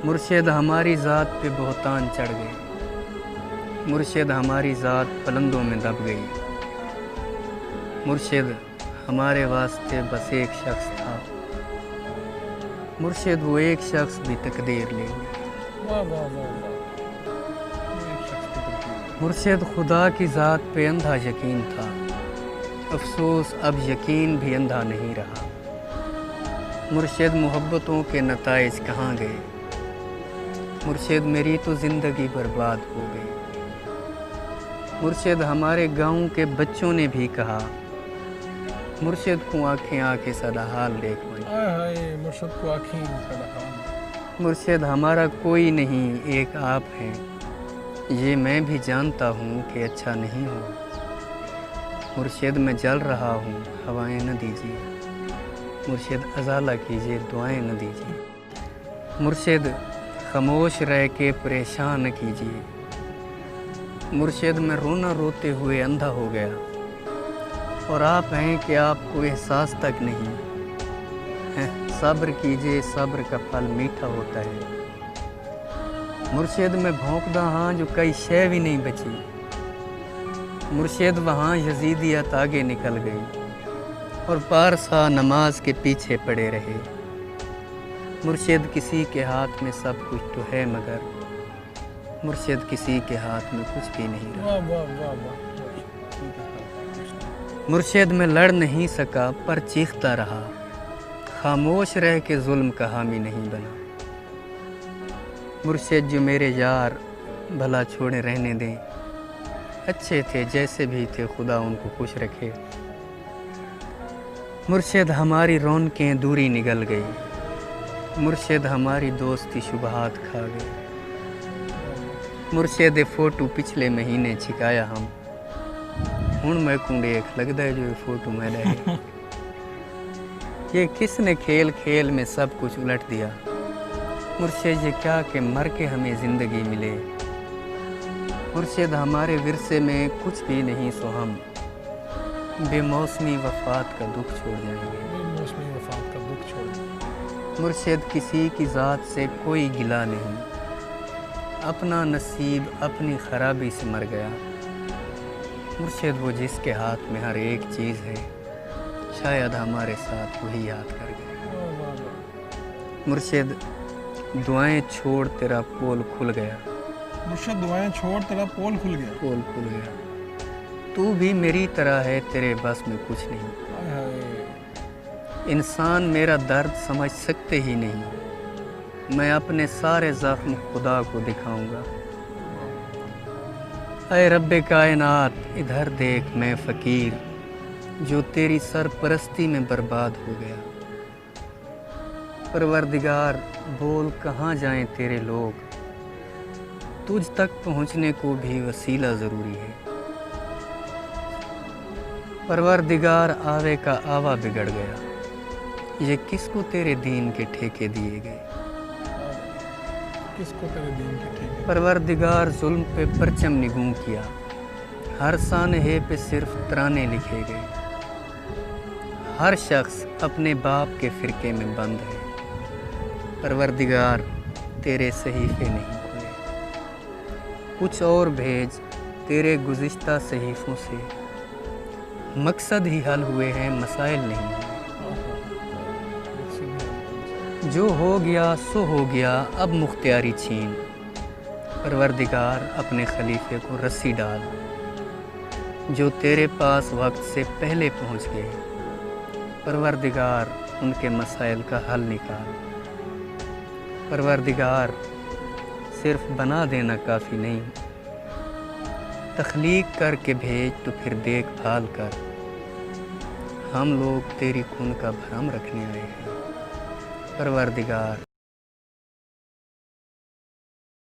مرشد ہماری ذات پہ بہتان چڑھ گئے، مرشد ہماری ذات پلندوں میں دب گئی، مرشد ہمارے واسطے بس ایک شخص تھا، مرشد وہ ایک شخص بھی تقدیر لے گیا۔ مرشد خدا کی ذات پہ اندھا یقین تھا، افسوس اب یقین بھی اندھا نہیں رہا۔ مرشد محبتوں کے نتائج کہاں گئے، مرشد میری تو زندگی برباد ہو گئی۔ مرشد ہمارے گاؤں کے بچوں نے بھی کہا، مرشد کو آنکھیں آ کے سدا حال دیکھ پائی۔ مرشد کو آنکھیں سدا حال۔ مرشد ہمارا کوئی نہیں، ایک آپ ہیں، یہ میں بھی جانتا ہوں کہ اچھا نہیں ہو۔ مرشد میں جل رہا ہوں، ہوائیں نہ دیجیے، مرشد ازالہ کیجیے، دعائیں نہ دیجیے۔ مرشد خاموش رہ کے پریشان نہ کیجیے، مرشد میں رونا روتے ہوئے اندھا ہو گیا، اور آپ ہیں کہ آپ کو احساس تک نہیں ہے۔ صبر کیجیے، صبر کا پھل میٹھا ہوتا ہے۔ مرشد میں بھونکدا ہاں جو کئی شے بھی نہیں بچی، مرشد وہاں یزیدیت آگے نکل گئی اور پارسا نماز کے پیچھے پڑے رہے۔ مرشد کسی کے ہاتھ میں سب کچھ تو ہے، مگر مرشد کسی کے ہاتھ میں کچھ بھی نہیں رہا۔ مرشد میں لڑ نہیں سکا پر چیختا رہا، خاموش رہ کے ظلم کا حامی نہیں بنا۔ مرشد جو میرے یار بھلا چھوڑے رہنے دیں، اچھے تھے جیسے بھی تھے، خدا ان کو خوش رکھے۔ مرشد ہماری رونقیں دوری نگل گئی، مرشد ہماری دوستی شبہات کھا گئی۔ مرشد فوٹو پچھلے مہینے چھکایا ہم، ہن میں کو دیکھ لگدا ہے جو یہ فوٹو میں رہے۔ یہ کس نے کھیل کھیل میں سب کچھ الٹ دیا، مرشد یہ کیا کہ مر کے ہمیں زندگی ملے۔ مرشد ہمارے ورثے میں کچھ بھی نہیں، سو ہم بے موسمی وفات کا دکھ چھوڑ جائیں گے۔ مرشد کسی کی ذات سے کوئی گلہ نہیں، اپنا نصیب اپنی خرابی سے مر گیا۔ مرشد وہ جس کے ہاتھ میں ہر ایک چیز ہے، شاید ہمارے ساتھ وہی یاد کر گئے۔ مرشد دعائیں چھوڑ تیرا پول کھل گیا، مرشد دعائیں چھوڑ تیرا پول کھل گیا، پول کھل گیا۔ تو بھی میری طرح ہے، تیرے بس میں کچھ نہیں۔ انسان میرا درد سمجھ سکتے ہی نہیں، میں اپنے سارے زخم خدا کو دکھاؤں گا۔ اے رب کائنات ادھر دیکھ، میں فقیر جو تیری سرپرستی میں برباد ہو گیا۔ پروردگار بول کہاں جائیں تیرے لوگ، تجھ تک پہنچنے کو بھی وسیلہ ضروری ہے۔ پروردگار آوے کا آوا بگڑ گیا، یہ کس کو تیرے دین کے ٹھیکے دیے گئے۔ کس کو تیرے دین کے ٹھیکے؟ پروردگار ظلم پہ پرچم نگوں کیا، ہر سانحے پہ صرف ترانے لکھے گئے۔ ہر شخص اپنے باپ کے فرقے میں بند ہے، پروردگار تیرے صحیفے نہیں کھلے، کچھ اور بھیج تیرے گزشتہ صحیفوں سے، مقصد ہی حل ہوئے ہیں، مسائل نہیں ہوئے۔ جو ہو گیا سو ہو گیا، اب مختیاری چھین، پروردگار اپنے خلیفے کو رسی ڈال، جو تیرے پاس وقت سے پہلے پہنچ گئے، پروردگار ان کے مسائل کا حل نکال۔ پروردگار صرف بنا دینا کافی نہیں، تخلیق کر کے بھیج تو پھر دیکھ بھال کر۔ ہم لوگ تیری خون کا بھرم رکھنے آئے ہیں، پروردگار